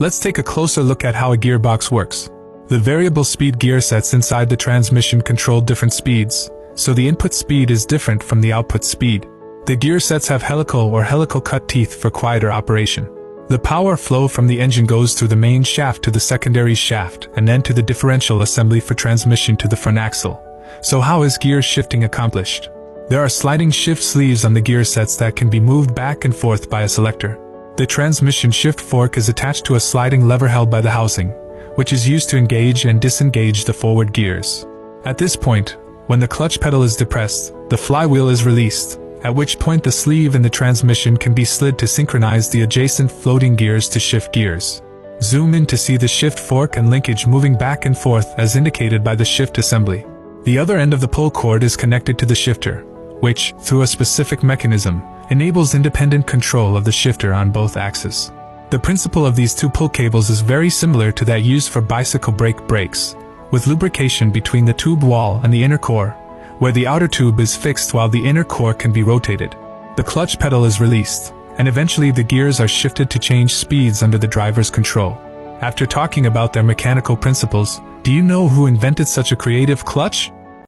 Let's take a closer look at how a gearbox works. The variable speed gear sets inside the transmission control different speeds, so the input speed is different from the output speed. The gear sets have helical or helical cut teeth for quieter operation. The power flow from the engine goes through the main shaft to the secondary shaft and then to the differential assembly for transmission to the front axle. So how is gear shifting accomplished? There are sliding shift sleeves on the gear sets that can be moved back and forth by a selector. The transmission shift fork is attached to a sliding lever held by the housing, which is used to engage and disengage the forward gears. At this point, when the clutch pedal is depressed, the flywheel is released, at which point the sleeve in the transmission can be slid to synchronize the adjacent floating gears to shift gears. Zoom in to see the shift fork and linkage moving back and forth as indicated by the shift assembly. The other end of the pull cord is connected to the shifter, which, through a specific mechanism, enables independent control of the shifter on both axes. The principle of these two pull cables is very similar to that used for bicycle brake brakes, with lubrication between the tube wall and the inner core, where the outer tube is fixed while the inner core can be rotated. The clutch pedal is released, and eventually the gears are shifted to change speeds under the driver's control. After talking about their mechanical principles, do you know who invented such a creative clutch?